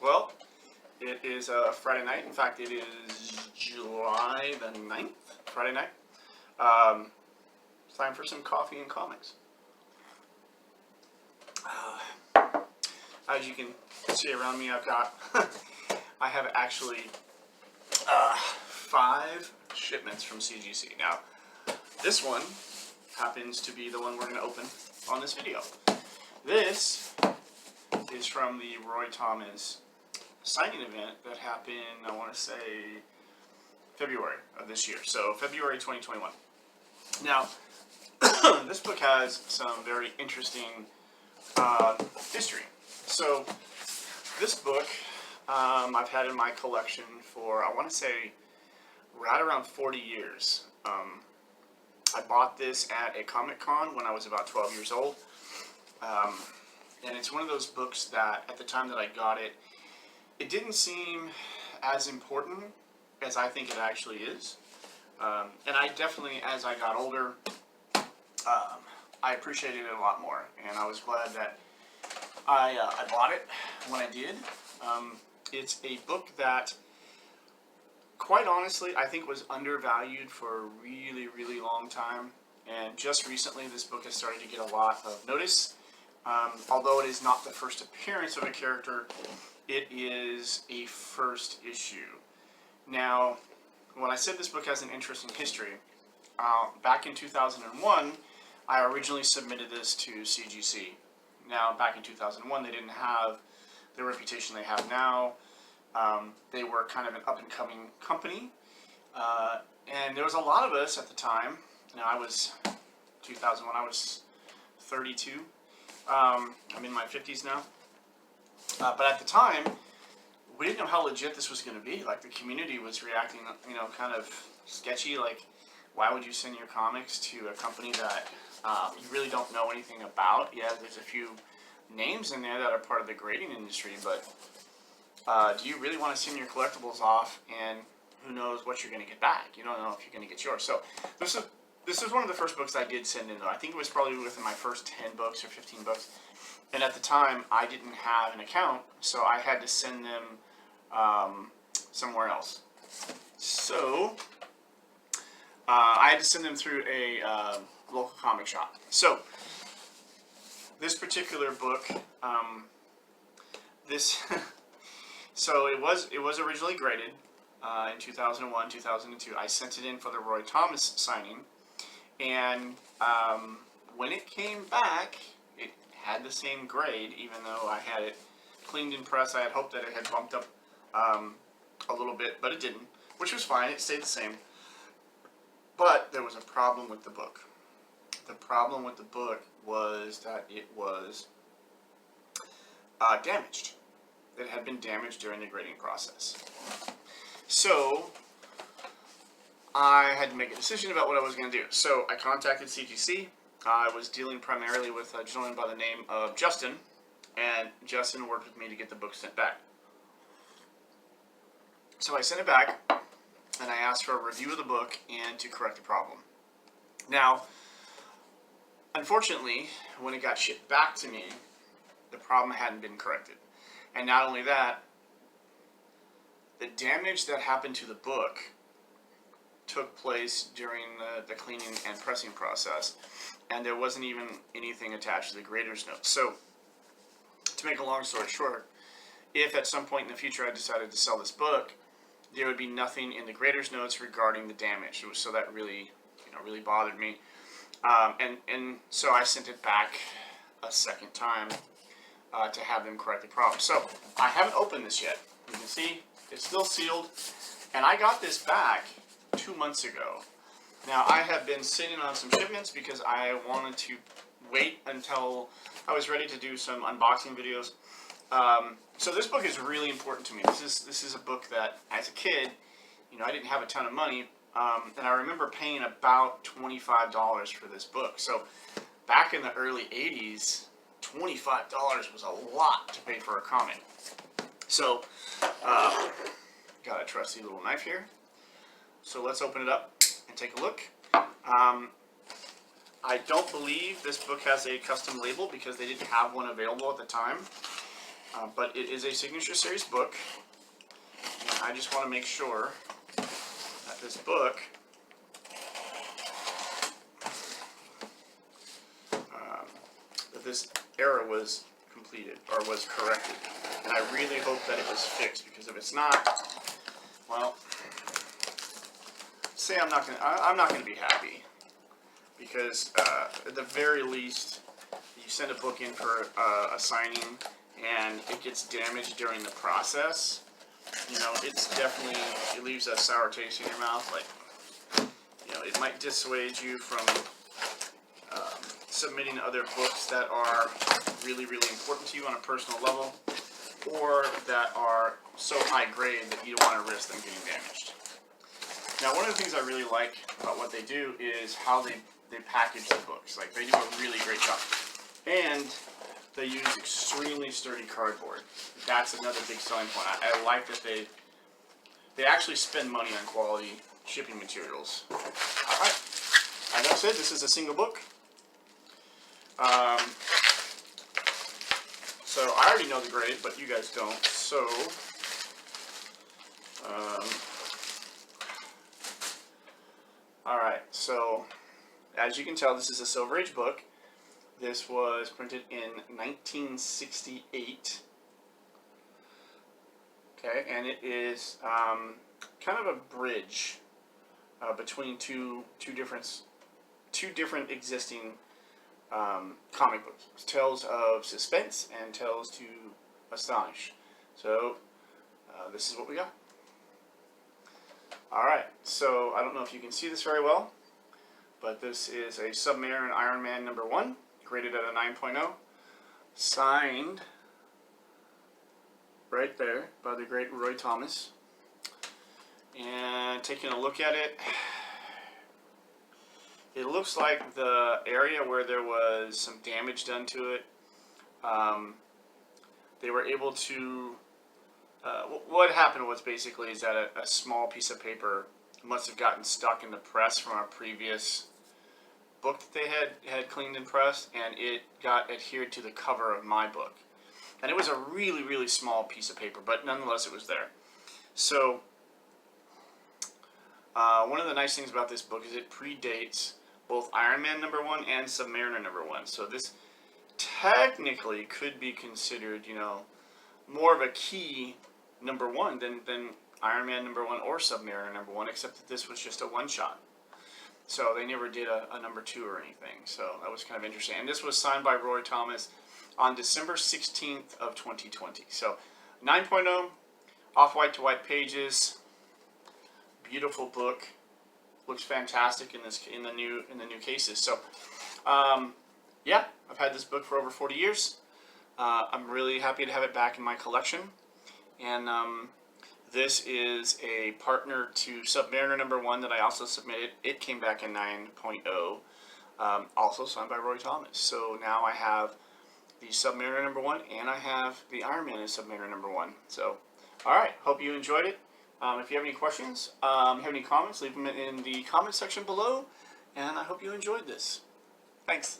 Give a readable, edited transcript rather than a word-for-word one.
Well, it is a Friday night. In fact, it is July the 9th, Friday night. It's time for some coffee and comics. As you can see around me, I have actually 5 shipments from CGC. Now, this one happens to be the one we're going to open on this video. This is from the Roy Thomas signing event that happened, I want to say, February of this year. So, February 2021. Now, this book has some very interesting history. So, this book I've had in my collection for, I want to say, right around 40 years. I bought this at a Comic-Con when I was about 12 years old. And it's one of those books that, at the time that I got it, it didn't seem as important as I think it actually is. And I definitely, as I got older, I appreciated it a lot more. And I was glad that I bought it when I did. It's a book that, quite honestly, I think was undervalued for a really, really long time. And just recently, this book has started to get a lot of notice. Although it is not the first appearance of a character, it is a first issue. Now, when I said this book has an interesting history, back in 2001, I originally submitted this to CGC. Now, back in 2001, they didn't have the reputation they have now. They were kind of an up-and-coming company. And there was a lot of us at the time. Now, I was, 2001, I was 32. I'm in my 50s now. But at the time, we didn't know how legit this was going to be. Like, the community was reacting, kind of sketchy. Like, why would you send your comics to a company that you really don't know anything about? Yeah, there's a few names in there that are part of the grading industry, but do you really want to send your collectibles off and who knows what you're going to get back? You don't know if you're going to get yours. So this is one of the first books I did send in, though. I think it was probably within my first 10 books or 15 books. And at the time, I didn't have an account, so I had to send them somewhere else. So I had to send them through a local comic shop. So this particular book, so it was originally graded in 2001, 2002. I sent it in for the Roy Thomas signing, and when it came back, it had the same grade, even though I had it cleaned and pressed. I had hoped that it had bumped up a little bit, but it didn't, which was fine. It stayed the same. But there was a problem with the book. The problem with the book was that it was damaged. It had been damaged during the grading process. So I had to make a decision about what I was going to do. So I contacted CGC. I was dealing primarily with a gentleman by the name of Justin, and Justin worked with me to get the book sent back. So I sent it back, and I asked for a review of the book and to correct the problem. Now, unfortunately, when it got shipped back to me, the problem hadn't been corrected. And not only that, the damage that happened to the book took place during the cleaning and pressing process, and there wasn't even anything attached to the grader's notes. So, to make a long story short, if at some point in the future I decided to sell this book, there would be nothing in the grader's notes regarding the damage. So that really, really bothered me. And so I sent it back a second time to have them correct the problem. So I haven't opened this yet. You can see it's still sealed, and I got this back 2 months ago. Now I have been sitting on some shipments because I wanted to wait until I was ready to do some unboxing videos. So this book is really important to me. This is a book that, as a kid, I didn't have a ton of money, and I remember paying about $25 for this book. So back in the early 80s, $25 was a lot to pay for a comic. So got a trusty little knife here. So let's open it up and take a look. I don't believe this book has a custom label because they didn't have one available at the time. but it is a Signature Series book, and I just want to make sure that this book that this error was completed or was corrected, and I really hope that it was fixed, because if it's not, well, say I'm not gonna be happy, because at the very least, you send a book in for a signing and it gets damaged during the process. You know, it's definitely, it leaves a sour taste in your mouth. Like, you know, it might dissuade you from submitting other books that are really, really important to you on a personal level, or that are so high grade that you don't want to risk them getting damaged. Now, one of the things I really like about what they do is how they package the books. Like, they do a really great job. And they use extremely sturdy cardboard. That's another big selling point. I like that they actually spend money on quality shipping materials. Alright, as I said, this is a single book. So I already know the grade, but you guys don't. So, alright, so as you can tell, this is a Silver Age book. This was printed in 1968. Okay, and it is kind of a bridge between two different existing comic books. Tales of Suspense and Tales to Astonish. So this is what we got. Alright, so I don't know if you can see this very well, but this is a Submariner Iron Man #1, graded at a 9.0, signed right there by the great Roy Thomas. And taking a look at it, it looks like the area where there was some damage done to it, they were able to, what happened was basically is that a small piece of paper must have gotten stuck in the press from a previous book that they had cleaned and pressed, and it got adhered to the cover of my book. And it was a really, really small piece of paper, but nonetheless it was there. So, one of the nice things about this book is it predates both Iron Man #1 and Submariner #1. So this technically could be considered, you know, more of a key #1 than Iron Man #1 or Submariner #1, except that this was just a one-shot. So they never did a #2 or anything. So that was kind of interesting. And this was signed by Roy Thomas on December 16th of 2020. So 9.0, off-white to white pages, beautiful book, looks fantastic in the new cases. So yeah, I've had this book for over 40 years. I'm really happy to have it back in my collection, and this is a partner to Submariner #1 that I also submitted. It came back in 9.0, also signed by Roy Thomas. So now I have the Submariner #1 and I have the Iron Man in Submariner #1. So, alright, hope you enjoyed it. If you have any questions, have any comments, leave them in the comment section below, and I hope you enjoyed this. Thanks.